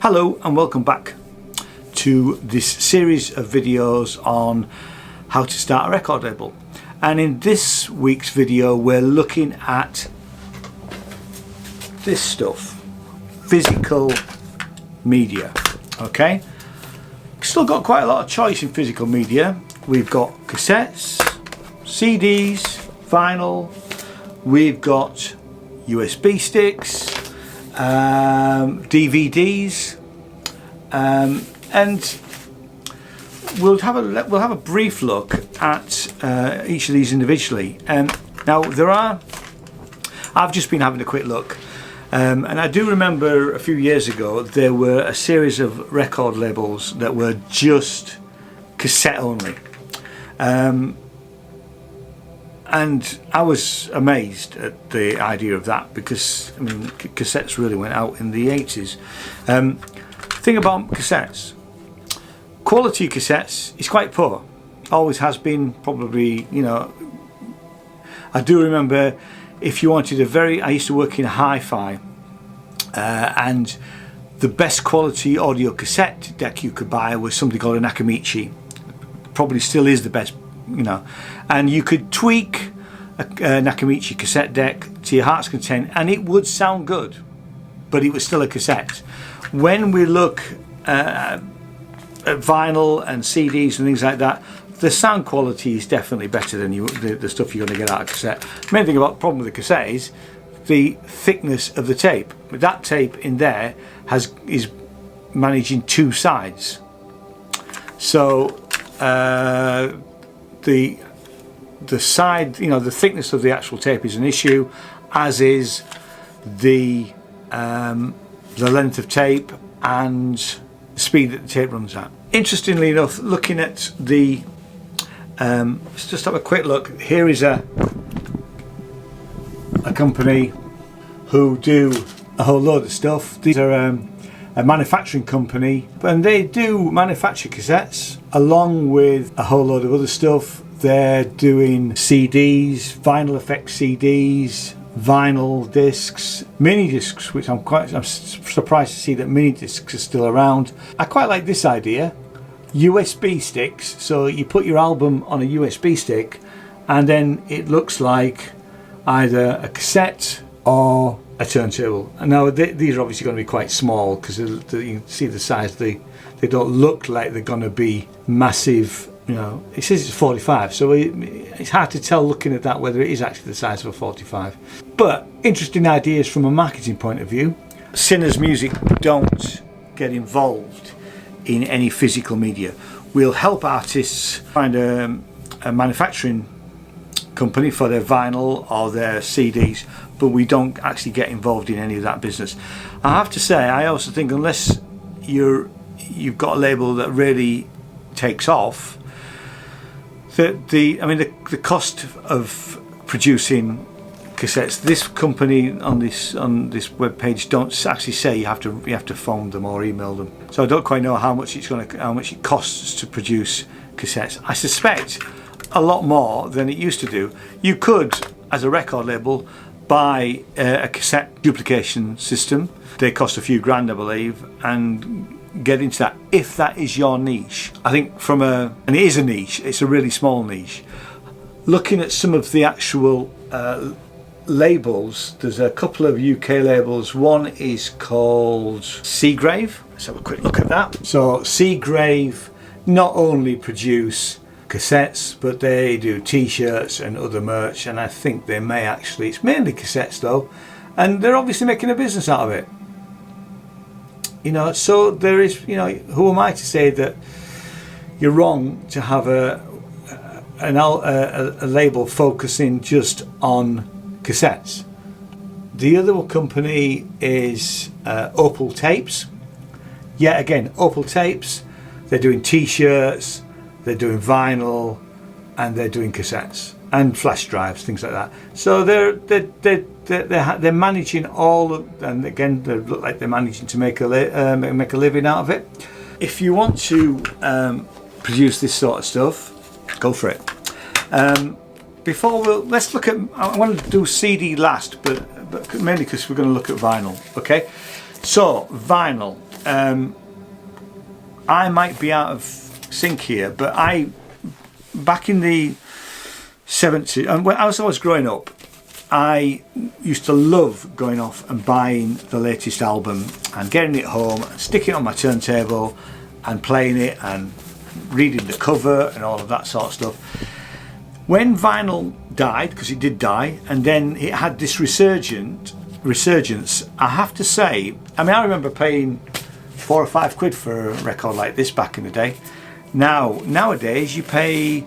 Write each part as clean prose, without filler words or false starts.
Hello and welcome back to this series of videos on how to start a record label. And in this week's video we're looking at this stuff, physical media. Okay, still got quite a lot of choice in physical media. We've got cassettes, CDs, vinyl, we've got USB sticks, DVDs, and we'll have a brief look at each of these individually. Now I've just been having a quick look, and I do remember a few years ago there were a series of record labels that were just cassette only, and I was amazed at the idea of that because I mean cassettes really went out in the 80s. Thing about cassettes, quality cassettes is quite poor, always has been, probably, you know. I do remember if you wanted I used to work in hi-fi, and the best quality audio cassette deck you could buy was something called a Nakamichi. Probably still is the best, you know, and you could tweak a Nakamichi cassette deck to your heart's content and it would sound good, but it was still a cassette. When we look at vinyl and CDs and things like that, the sound quality is definitely better than the stuff you're going to get out of cassette. The main thing about the problem with the cassette is the thickness of the tape. That tape in there is managing two sides, so the side, you know, the thickness of the actual tape is an issue, as is the length of tape and the speed that the tape runs at. Interestingly enough, looking at the let's just have a quick look. Here is a company who do a whole load of stuff. These are a manufacturing company, and they do manufacture cassettes along with a whole load of other stuff. They're doing CDs, vinyl effect CDs, vinyl discs, mini discs, which I'm surprised to see that mini discs are still around. I quite like this idea. USB sticks, so you put your album on a USB stick and then it looks like either a cassette or a turntable. And now these are obviously going to be quite small because you can see the size. They don't look like they're going to be massive. You know, it says it's 45, so it's hard to tell looking at that whether it is actually the size of a 45. But interesting ideas from a marketing point of view. Sinners Music don't get involved in any physical media. We'll help artists find a manufacturing company for their vinyl or their CDs, but we don't actually get involved in any of that business. I have to say, I also think unless you've got a label that really takes off, the cost of producing cassettes, this company on this web page don't actually say you have to phone them or email them. So I don't quite know how much it costs to produce cassettes. I suspect a lot more than it used to do. You could, as a record label, buy a cassette duplication system. They cost a few grand, I believe, and get into that if that is your niche. I think and it is a niche, it's a really small niche. Looking at some of the actual labels, there's a couple of UK labels. One is called Seagrave. Let's have a quick look at that. So Seagrave not only produce cassettes, but they do t-shirts and other merch, and I think they may actually, it's mainly cassettes though, and they're obviously making a business out of it. You know, so there is, you know, who am I to say that you're wrong to have a label focusing just on cassettes. The other company is Opal Tapes. Yet again, Opal Tapes, they're doing t-shirts, they're doing vinyl, and they're doing cassettes and flash drives, things like that. So they're managing all of, and again they look like they're managing to make a living out of it. If you want to produce this sort of stuff, go for it. Let's look at, I want to do CD last, but mainly because we're going to look at vinyl. Okay, so vinyl. I might be out of sync here, but back in the 70s, and when I was growing up, I used to love going off and buying the latest album and getting it home and sticking it on my turntable and playing it and reading the cover and all of that sort of stuff. When vinyl died, because it did die, and then it had this resurgence, I have to say, I mean, I remember paying £4 or £5 for a record like this back in the day. Nowadays you pay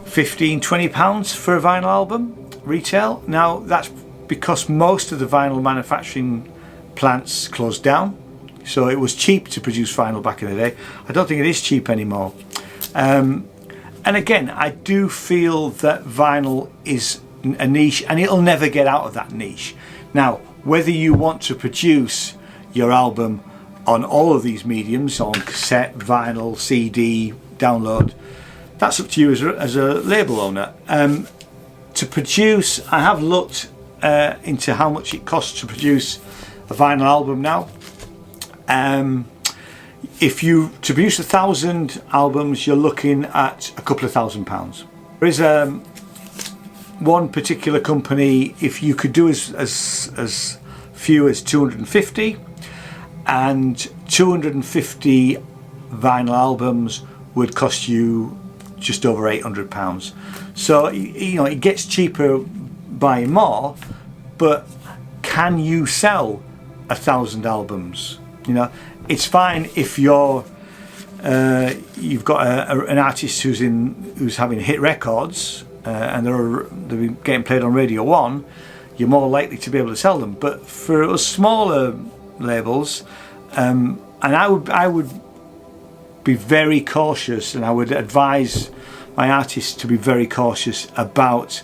£15–20 for a vinyl album retail. Now that's because most of the vinyl manufacturing plants closed down, so it was cheap to produce vinyl back in the day. I don't think it is cheap anymore. And again, I do feel that vinyl is a niche, and it'll never get out of that niche. Now, whether you want to produce your album on all of these mediums, on cassette, vinyl, CD, download, that's up to you as a label owner. To produce, I have looked into how much it costs to produce a vinyl album now. If you to produce 1,000 albums, you're looking at a couple of £1,000. There is one particular company, if you could do as few as 250, and 250 vinyl albums would cost you just over £800. So you know, it gets cheaper buying more, but can you sell 1,000 albums? You know, it's fine if you've got an artist who's having hit records and they're getting played on Radio 1. You're more likely to be able to sell them. But for us smaller labels, and I would be very cautious, and I would advise my artists to be very cautious about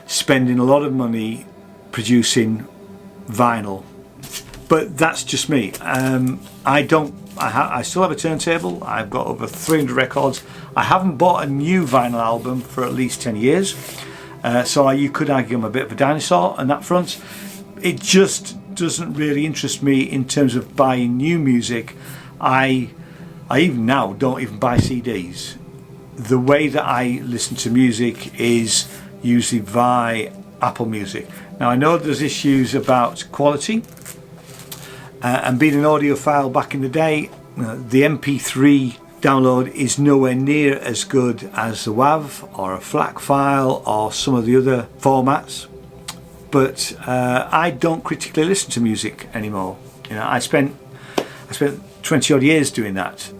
spending a lot of money producing vinyl. But that's just me. I still have a turntable. I've got over 300 records. I haven't bought a new vinyl album for at least 10 years. So you could argue I'm a bit of a dinosaur on that front. It just doesn't really interest me in terms of buying new music. I even now don't even buy CDs. The way that I listen to music is usually via Apple Music. Now I know there's issues about quality, and being an audiophile back in the day, the MP3 download is nowhere near as good as a WAV or a FLAC file or some of the other formats. But I don't critically listen to music anymore. You know, I spent 20 odd years doing that.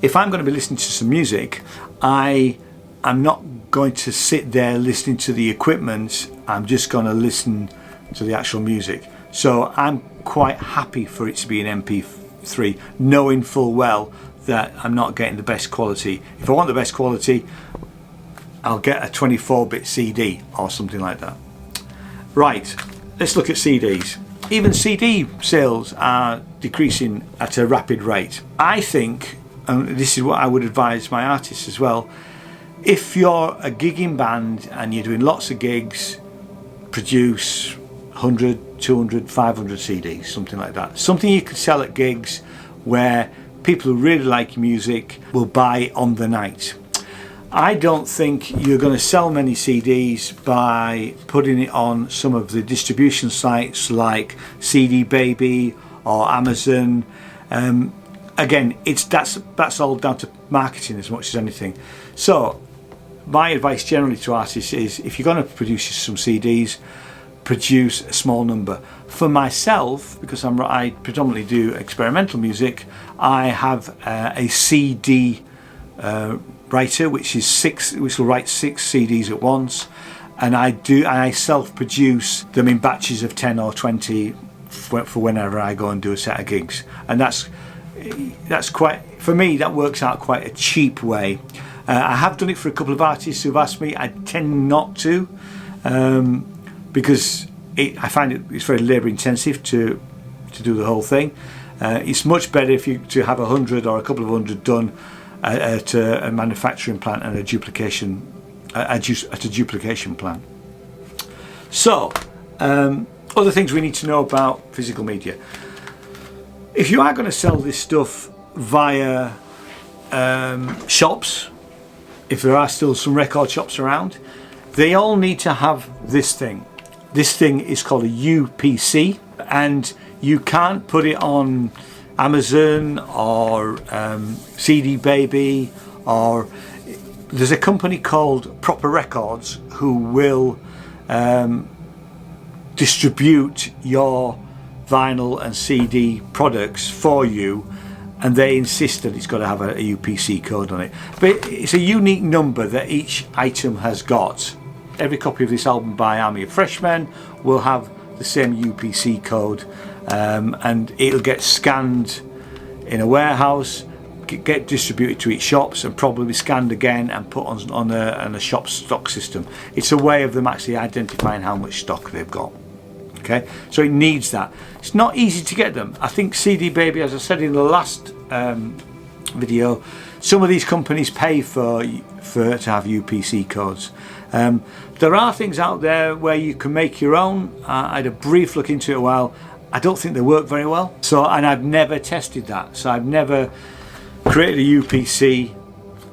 If I'm going to be listening to some music, I'm not going to sit there listening to the equipment. I'm just going to listen to the actual music. So I'm quite happy for it to be an MP3, knowing full well that I'm not getting the best quality. If I want the best quality, I'll get a 24-bit CD or something like that. Right, let's look at CDs. Even CD sales are decreasing at a rapid rate. I think, and this is what I would advise my artists as well, if you're a gigging band and you're doing lots of gigs, produce 100, 200, 500 CDs, something like that. Something you could sell at gigs where people who really like your music will buy on the night. I don't think you're going to sell many CDs by putting it on some of the distribution sites like CD Baby or Amazon. Again, that's all down to marketing as much as anything. So my advice generally to artists is, if you're going to produce some CDs, produce a small number. For myself, because I predominantly do experimental music, I have a CD writer which will write 6 CDs at once, and I self-produce them in batches of 10 or 20 for whenever I go and do a set of gigs, and that's quite, for me, that works out quite a cheap way. I have done it for a couple of artists who've asked me. I tend not to, because I find it's very labour intensive to do the whole thing. It's much better to have 100 or a couple of 100 done at a manufacturing plant and a duplication plant. So other things we need to know about physical media. If you are going to sell this stuff via shops, if there are still some record shops around, they all need to have this thing. This thing is called a UPC, and you can't put it on Amazon or CD Baby, or there's a company called Proper Records who will distribute your vinyl and CD products for you, and they insist that it's got to have a UPC code on it. But it's a unique number that each item has got. Every copy of this album by Army of Freshmen will have the same UPC code, and it'll get scanned in a warehouse, get distributed to each shops, and probably scanned again and put on a shop stock system. It's a way of them actually identifying how much stock they've got. Okay, so it needs that. It's not easy to get them. I think CD Baby, as I said in the last video, some of these companies pay for to have UPC codes. There are things out there where you can make your own. I had a brief look into it a while. I don't think they work very well. And I've never tested that. So I've never created a UPC,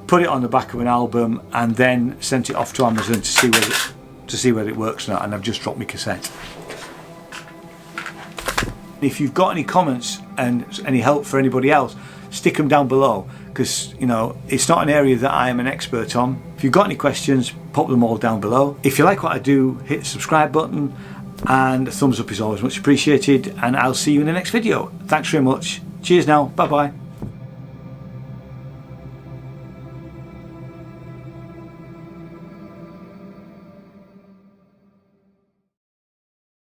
put it on the back of an album, and then sent it off to Amazon to see whether it works or not. And I've just dropped my cassette. If you've got any comments and any help for anybody else, stick them down below, because you know it's not an area that I am an expert on. If you've got any questions, pop them all down below. If you like what I do, hit the subscribe button, and a thumbs up is always much appreciated, and I'll see you in the next video. Thanks very much. Cheers now. Bye bye.